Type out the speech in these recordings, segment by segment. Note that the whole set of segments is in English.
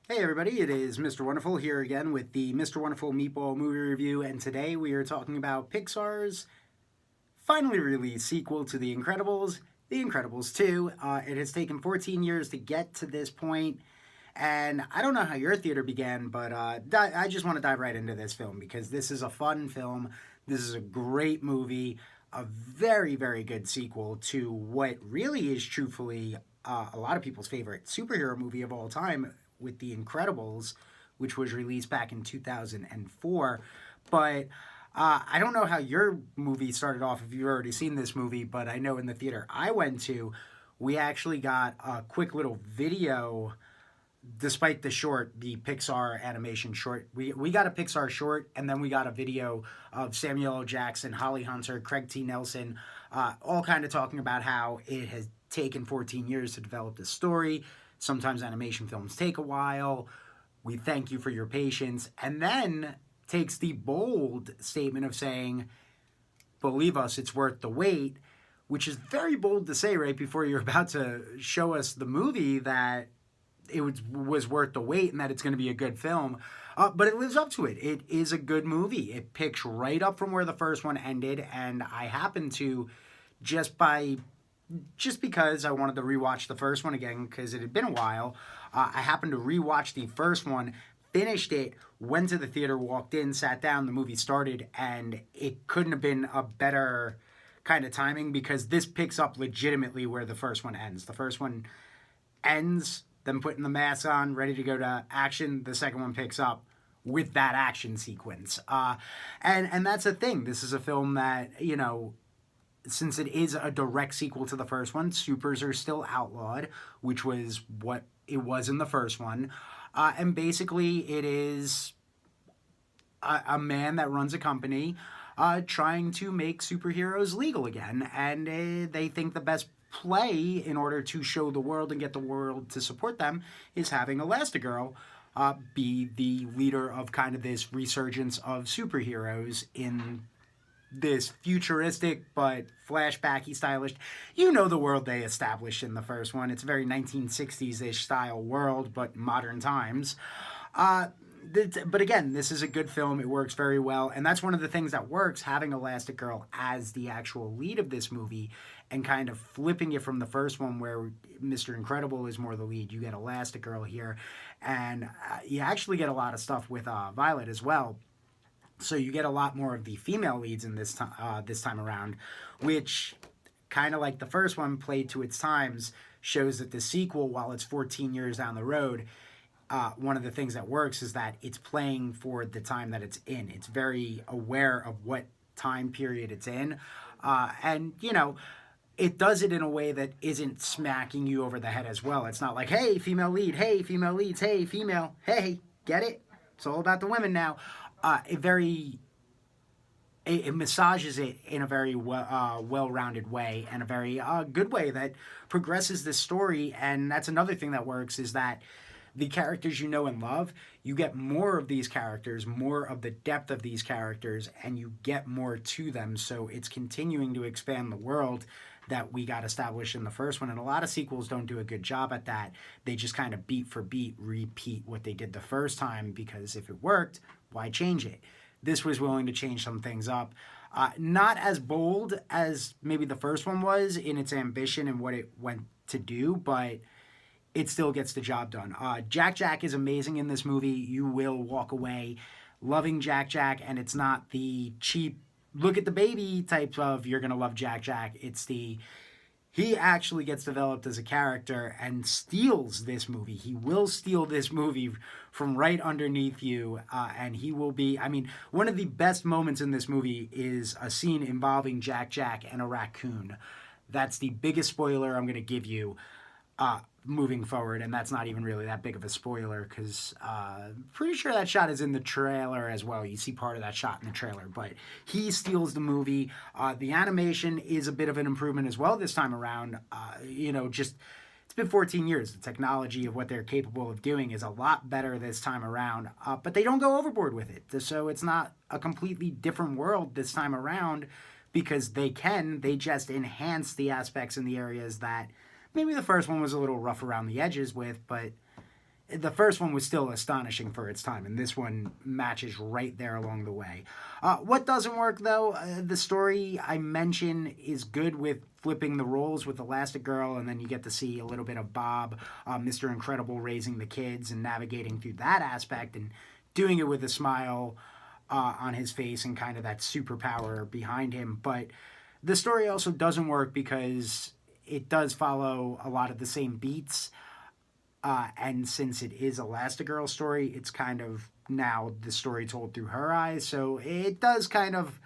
Hey everybody, it is Mr. Wonderful here again with the Mr. Wonderful Meatball movie review, and today we are talking about Pixar's finally released sequel to The Incredibles, The Incredibles 2. It has taken 14 years to get to this point, and I don't know how your theater began, but I just want to dive right into this film because this is a fun film. This is a great movie, a very, very good sequel to what really is truthfully a lot of people's favorite superhero movie of all time with The Incredibles, which was released back in 2004. But I don't know how your movie started off if you've already seen this movie, but I know in the theater I went to, we actually got a quick little video. Despite the short, the Pixar animation short, we got a Pixar short, and then we got a video of Samuel L. Jackson, Holly Hunter, Craig T. Nelson, all kind of talking about how it has taken 14 years to develop this story. Sometimes animation films take a while. We thank you for your patience. And then takes the bold statement of saying, believe us, it's worth the wait, which is very bold to say right before you're about to show us the movie that it was worth the wait and that it's going to be a good film. But it lives up to it. It is a good movie. It picks right up from where the first one ended, and I happen to just by just because I wanted to rewatch the first one again because it had been a while. I happened to rewatch the first one, finished it, went to the theater, walked in, sat down, the movie started, and it couldn't have been a better kind of timing because this picks up legitimately where the first one ends. The first one ends, them putting the mask on, ready to go to action. The second one picks up with that action sequence. And that's the thing. This is a film that, since it is a direct sequel to the first one, supers are still outlawed, which was what it was in the first one. And basically, it is a man that runs a company trying to make superheroes legal again. And they think the best play in order to show the world and get the world to support them is having Elastigirl be the leader of kind of this resurgence of superheroes in this futuristic but flashbacky stylish, the world they established in the first one. It's a very 1960s-ish style world, but modern times. But again, this is a good film. It works very well, and that's one of the things that works, having Elastigirl as the actual lead of this movie and kind of flipping it from the first one where Mr. Incredible is more the lead. You get Elastigirl here, and you actually get a lot of stuff with Violet as well. So you get a lot more of the female leads in this time around, which kind of like the first one played to its times, shows that the sequel, while it's 14 years down the road, one of the things that works is that it's playing for the time that it's in. It's very aware of what time period it's in. And it does it in a way that isn't smacking you over the head as well. It's not like, hey, female lead, hey, female leads, hey, female, hey, get it? It's all about the women now. It massages it in a very well-rounded way and a very good way that progresses this story. And that's another thing that works is that the characters you know and love, you get more of these characters, more of the depth of these characters, and you get more to them. So it's continuing to expand the world that we got established in the first one. And a lot of sequels don't do a good job at that. They just kind of beat for beat repeat what they did the first time because if it worked, why change it? This was willing to change some things up. Not as bold as maybe the first one was in its ambition and what it went to do, but it still gets the job done. Jack Jack is amazing in this movie. You will walk away loving Jack Jack, and it's not the cheap, look at the baby type of you're going to love Jack Jack. It's he actually gets developed as a character and steals this movie. He will steal this movie from right underneath you, and he will be, one of the best moments in this movie is a scene involving Jack Jack and a raccoon. That's the biggest spoiler I'm going to give you moving forward, and that's not even really that big of a spoiler because pretty sure that shot is in the trailer as well. You see part of that shot in the trailer, but he steals the movie. The animation is a bit of an improvement as well this time around. It's been 14 years. The technology of what they're capable of doing is a lot better this time around, but they don't go overboard with it. So it's not a completely different world this time around because they just enhance the aspects in the areas that maybe the first one was a little rough around the edges with, but The first one was still astonishing for its time, and this one matches right there along the way. What doesn't work, though, the story I mentioned is good with flipping the roles with Elastigirl, and then you get to see a little bit of Bob, Mr. Incredible, raising the kids and navigating through that aspect and doing it with a smile on his face and kind of that superpower behind him. But the story also doesn't work because it does follow a lot of the same beats. And since it is Elastigirl's story, it's kind of now the story told through her eyes. So it does kind of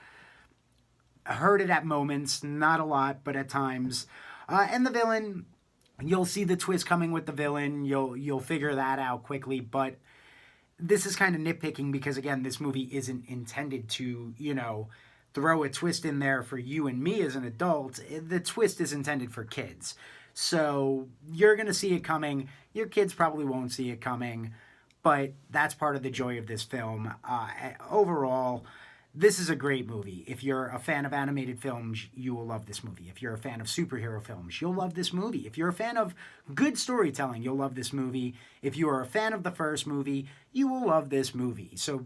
hurt it at moments, not a lot, but at times. And the villain, you'll see the twist coming with the villain. You'll figure that out quickly. But this is kind of nitpicking because, again, this movie isn't intended to, throw a twist in there for you and me as an adult. The twist is intended for kids. So you're going to see it coming. Your kids probably won't see it coming, but that's part of the joy of this film. Overall, this is a great movie. If you're a fan of animated films, you will love this movie. If you're a fan of superhero films, you'll love this movie. If you're a fan of good storytelling, you'll love this movie. If you are a fan of the first movie, you will love this movie. So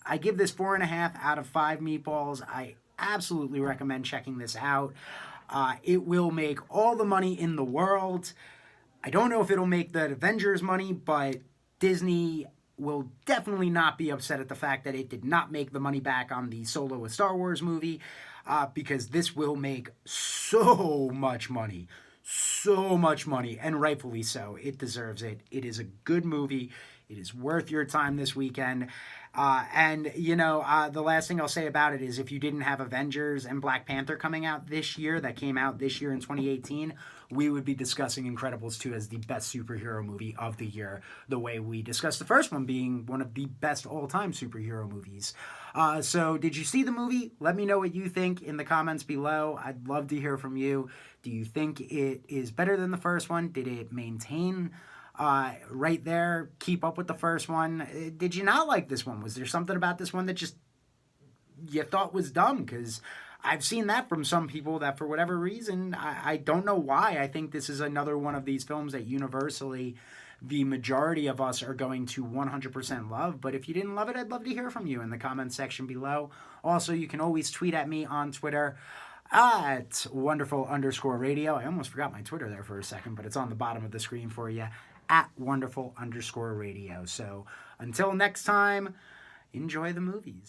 I give this 4.5 out of 5 meatballs. I absolutely recommend checking this out. It will make all the money in the world. I don't know if it'll make the Avengers money, but Disney will definitely not be upset at the fact that it did not make the money back on the Solo a Star Wars movie, because this will make so much money, and rightfully so. It deserves it. It is a good movie. It is worth your time this weekend. The last thing I'll say about it is if you didn't have Avengers and Black Panther coming out this year, that came out this year in 2018, we would be discussing Incredibles 2 as the best superhero movie of the year, the way we discussed the first one being one of the best all-time superhero movies. So did you see the movie? Let me know what you think in the comments below. I'd love to hear from you. Do you think it is better than the first one? Did it maintain right there, keep up with the first one? Did you not like this one? Was there something about this one that just you thought was dumb? Because I've seen that from some people that for whatever reason, I don't know why. I think this is another one of these films that universally the majority of us are going to 100% love. But if you didn't love it, I'd love to hear from you in the comments section below. Also, you can always tweet at me on Twitter at wonderful_radio. I almost forgot my Twitter there for a second, but it's on the bottom of the screen for you, at wonderful_radio. So until next time, enjoy the movies.